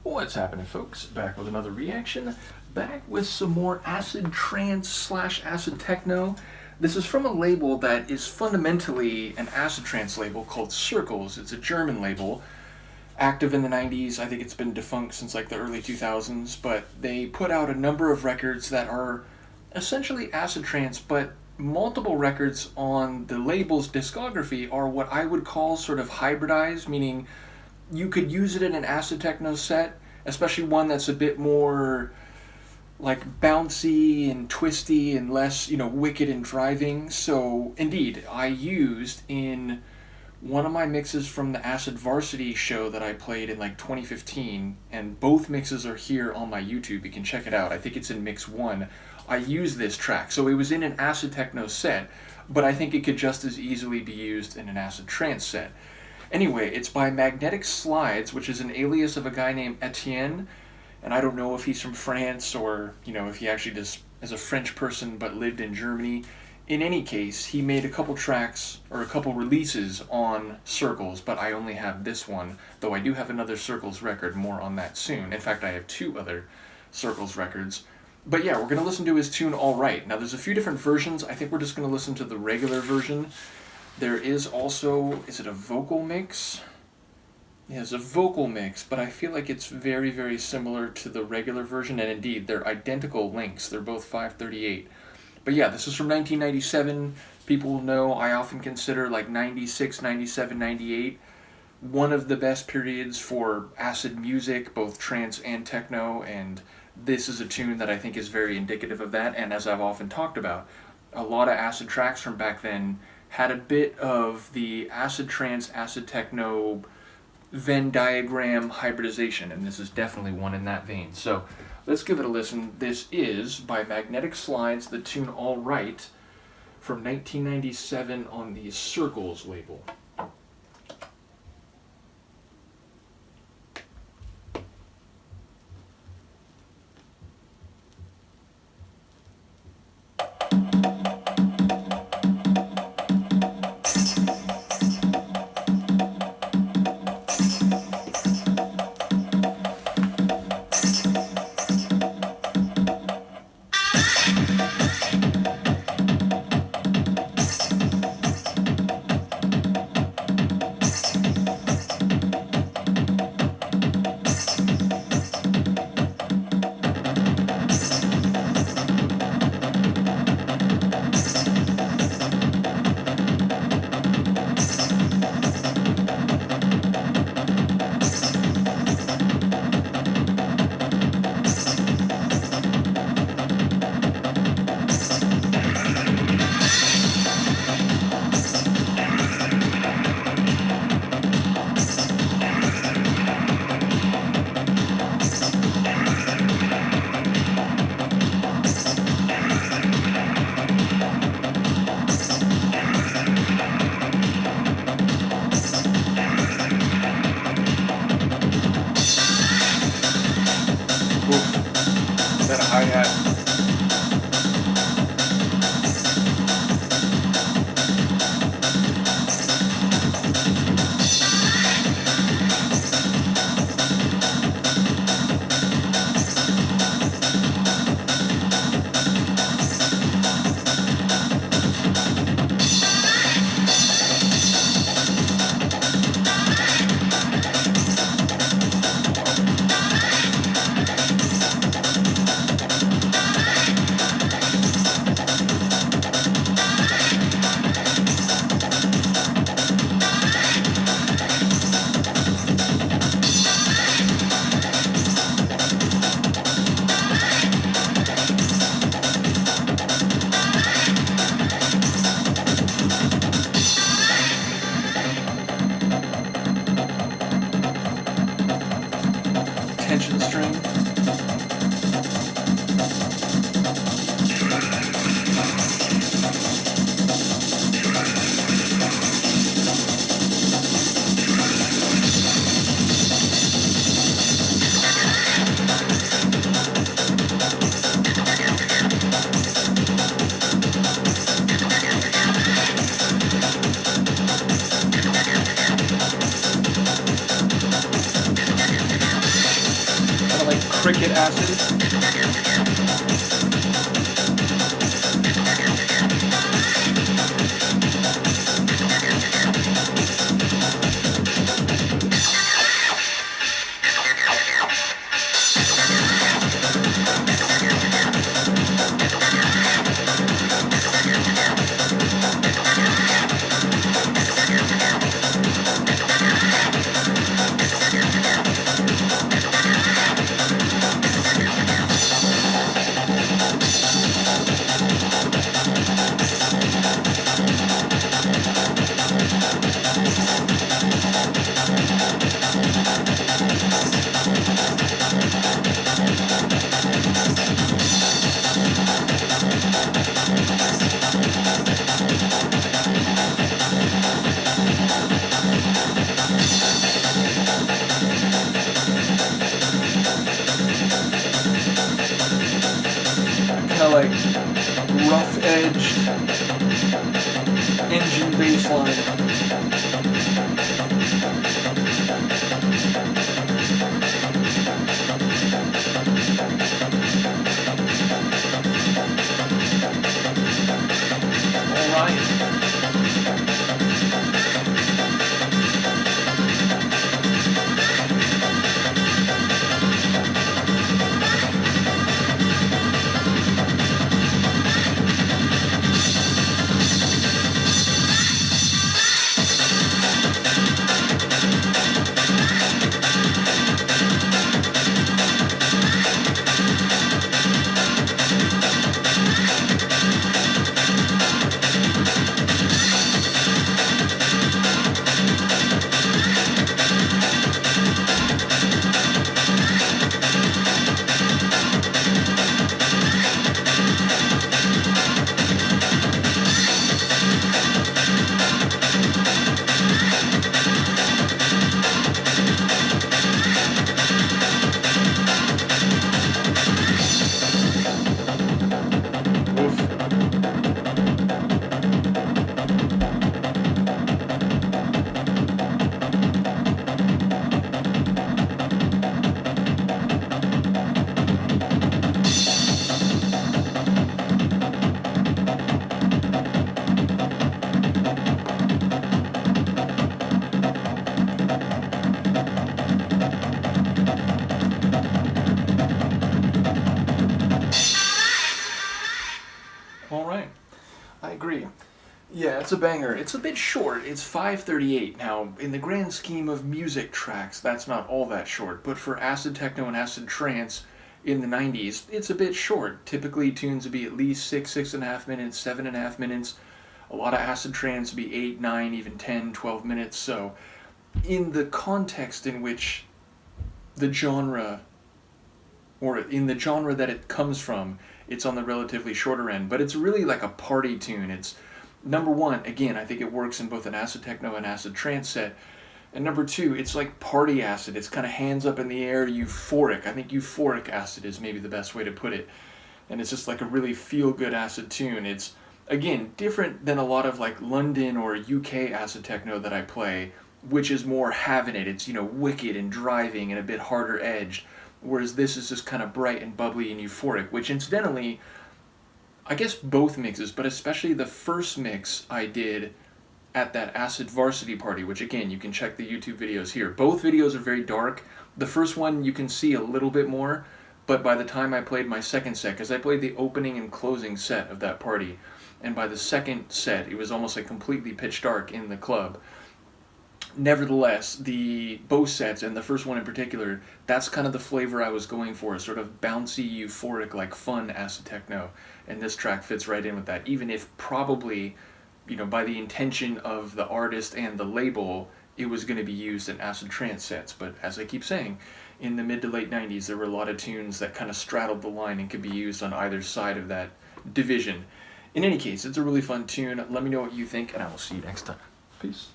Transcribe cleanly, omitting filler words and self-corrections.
What's happening, folks? Back with another reaction. Back with some more acid-trance slash acid-techno. This is from a label that is fundamentally an acid-trance label called Circles. It's a German label, active in the 90s. I think it's been defunct since like the early 2000s, but they put out a number of records that are essentially acid-trance, but multiple records on the label's discography are what I would call sort of hybridized, meaning you could use it in an acid-techno set, especially one that's a bit more like bouncy and twisty and less, wicked and driving. So indeed, I used in one of my mixes from the Acid Varsity show that I played in like 2015, and both mixes are here on my YouTube. You can check it out. I think it's in mix 1. I used this track. So it was in an acid-techno set, but I think it could just as easily be used in an acid-trance set. Anyway, it's by Magnetic Slides, which is an alias of a guy named Etienne, and I don't know if he's from France or, if he actually just is a French person but lived in Germany. In any case, he made a couple tracks, or a couple releases on Circles, but I only have this one, though I do have another Circles record, more on that soon. In fact, I have 2 other Circles records. But yeah, we're going to listen to his tune All Right. Now, there's a few different versions. I think we're just going to listen to the regular version. There is also, is it a vocal mix? Yeah, it's a vocal mix, but I feel like it's very, very similar to the regular version, and indeed, they're identical lengths. They're both 538. But yeah, this is from 1997. People know I often consider like 96, 97, 98 one of the best periods for acid music, both trance and techno, and this is a tune that I think is very indicative of that, and as I've often talked about, a lot of acid tracks from back then had a bit of the acid-trance, acid-techno Venn diagram hybridization, and this is definitely one in that vein. So let's give it a listen. This is by Magnetic Slides, the tune All Right, from 1997 on the Circles label. That a hi-hat. Tension string. cricket acid. Kind of like rough-edged engine bassline. All right. All right, I agree. Yeah, it's a banger. It's a bit short. It's 5:38. Now, in the grand scheme of music tracks, that's not all that short, but for acid techno and acid trance in the 90s, it's a bit short. Typically, tunes would be at least 6.5 minutes, 7.5 minutes. A lot of acid trance would be 8, 9, even 10, 12 minutes. So, in the context in which the genre, or in the genre that it comes from, it's on the relatively shorter end, but it's really like a party tune. It's number one, again, I think it works in both an acid techno and acid trance set. And number two, it's like party acid. It's kind of hands up in the air, euphoric. I think euphoric acid is maybe the best way to put it. And it's just like a really feel-good acid tune. It's, again, different than a lot of like London or UK acid techno that I play, which is more having it. It's, wicked and driving and a bit harder edged. Whereas this is just kind of bright and bubbly and euphoric, which incidentally, I guess both mixes, but especially the first mix I did at that Acid Varsity party, which again, you can check the YouTube videos here. Both videos are very dark. The first one you can see a little bit more, but by the time I played my second set, because I played the opening and closing set of that party, and by the second set, it was almost like completely pitch dark in the club. Nevertheless, both sets, and the first one in particular, that's kind of the flavor I was going for, sort of bouncy, euphoric, like fun acid techno, and this track fits right in with that, even if probably, by the intention of the artist and the label, it was going to be used in acid trance sets. But as I keep saying, in the mid to late 90s, there were a lot of tunes that kind of straddled the line and could be used on either side of that division. In any case, it's a really fun tune. Let me know what you think, and I will see you next time. Peace.